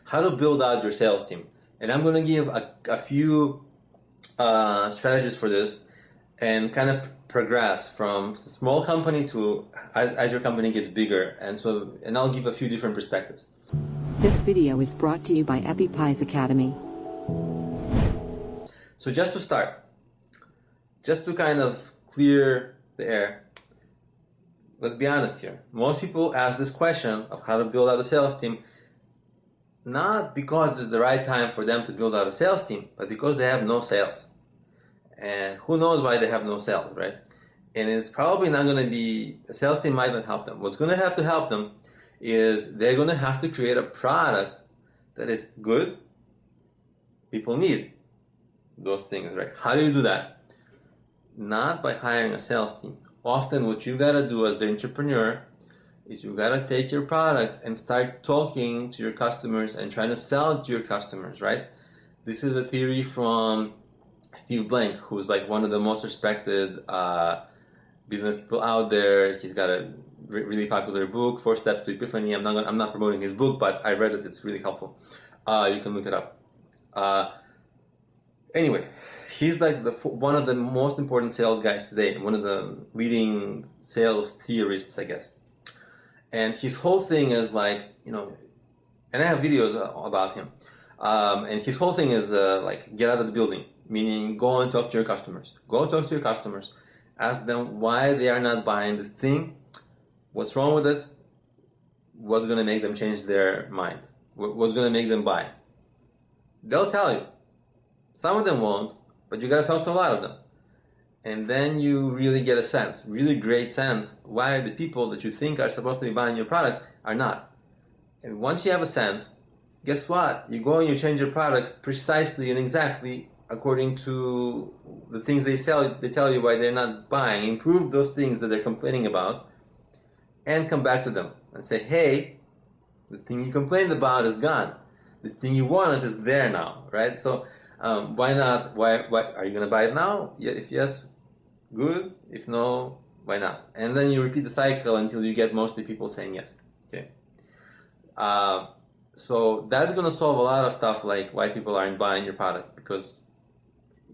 how to build out your sales team. And I'm going to give a few strategies for this and kind of progress from small company to as your company gets bigger. And I'll give a few different perspectives. This video is brought to you by EpiPies Academy. So just to start, just to kind of clear the air, let's be honest here. Most people ask this question of how to build out a sales team, not because it's the right time for them to build out a sales team, but because they have no sales. And who knows why they have no sales, right? And it's probably not going to be, a sales team might not help them. What's going to have to help them is they're going to have to create a product that is good. People need those things, right? How do you do that? Not by hiring a sales team. Often what you got to do as the entrepreneur is you got to take your product and start talking to your customers and trying to sell it to your customers, right? This is a theory from Steve Blank, who's like one of the most respected business people out there. He's got a really popular book, 4 Steps to Epiphany. I'm not promoting his book, but I read it. It's really helpful. You can look it up. Anyway, he's like one of the most important sales guys today, one of the leading sales theorists, I guess. And his whole thing is like, and I have videos about him. And his whole thing is like, get out of the building, meaning go and talk to your customers. Go talk to your customers. Ask them why they are not buying this thing, what's wrong with it, what's going to make them change their mind, what's going to make them buy. They'll tell you. Some of them won't, but you got to talk to a lot of them. And then you really get a sense, really great sense, why the people that you think are supposed to be buying your product are not. And once you have a sense, guess what? You go and you change your product precisely and exactly according to the things they tell you why they're not buying. Improve those things that they're complaining about and come back to them and say, hey, this thing you complained about is gone. This thing you wanted is there now, right? So why not? Why are you going to buy it now? If yes, good. If no, why not? And then you repeat the cycle until you get mostly people saying yes. Okay. So that's going to solve a lot of stuff like why people aren't buying your product, because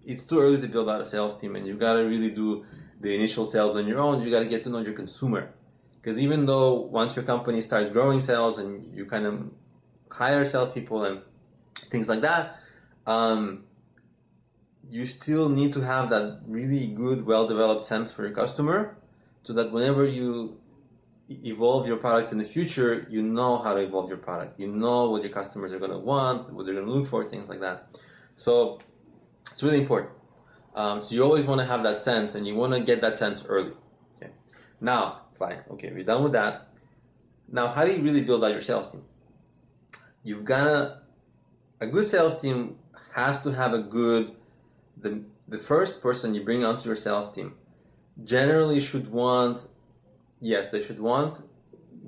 it's too early to build out a sales team, and you got to really do the initial sales on your own. You got to get to know your consumer, because even though once your company starts growing sales and you kind of hire salespeople and things like that, you still need to have that really good, well-developed sense for your customer, so that whenever you evolve your product in the future, you know how to evolve your product. You know what your customers are going to want, what they're going to look for, things like that. So it's really important. So you always want to have that sense, and you want to get that sense early. Okay. Now, fine. Okay, we're done with that. Now, how do you really build out your sales team? You've got a good sales team has to have the first person you bring onto your sales team generally should want, yes, they should want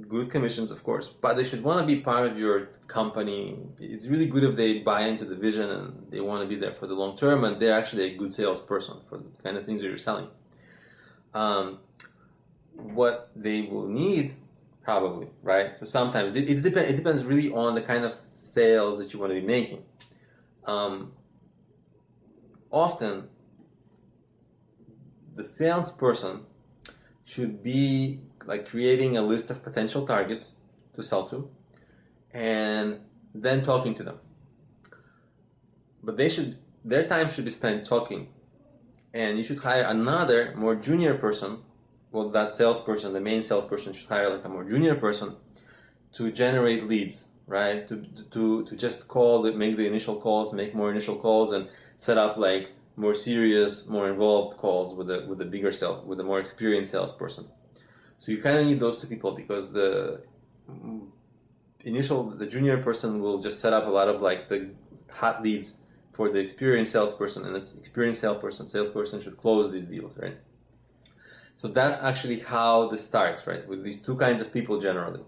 good commissions, of course, but they should want to be part of your company. It's really good if they buy into the vision and they want to be there for the long term, and they're actually a good salesperson for the kind of things that you're selling. What they will need, probably, right? So sometimes it depends really on the kind of sales that you want to be making. Often, the salesperson should be like creating a list of potential targets to sell to, and then talking to them. But their time should be spent talking, and you should hire another more junior person. Well, that salesperson, the main salesperson, should hire like a more junior person to generate leads, right? To just make the initial calls, make more initial calls, and set up like more serious, more involved calls with a bigger sales, with a more experienced salesperson. So you kind of need those two people, because the junior person will just set up a lot of like the hot leads for the experienced salesperson, and this experienced salesperson should close these deals, right? So that's actually how this starts, right? With these two kinds of people generally.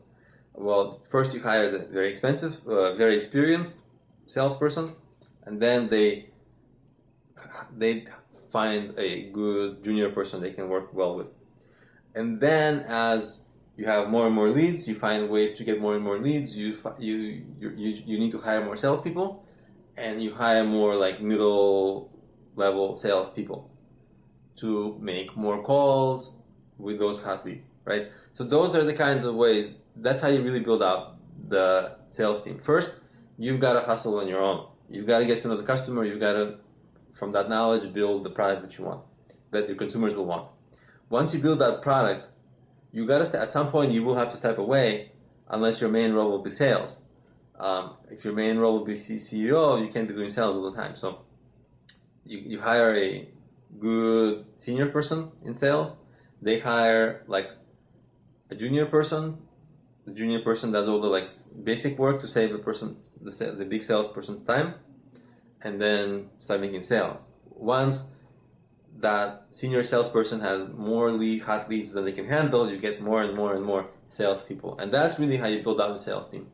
Well, first you hire the very expensive, very experienced salesperson, and then they find a good junior person they can work well with. And then as You have more and more leads. You find ways to get more and more leads. You need to hire more salespeople, and you hire more like middle level salespeople to make more calls with those hot leads, right? So those are the kinds of ways. That's how you really build out the sales team. First, you've got to hustle on your own. You've got to get to know the customer. You've got to, from that knowledge, build the product that you want, that your consumers will want. Once you build that product, you got to at some point you will have to step away, unless your main role will be sales. If your main role will be CEO, you can't be doing sales all the time. So you hire a good senior person in sales. They hire like a junior person. The junior person does all the like basic work to save the big salesperson's time, and then start making sales. Once that senior salesperson has more hot leads than they can handle, you get more and more and more salespeople, and that's really how you build out the sales team.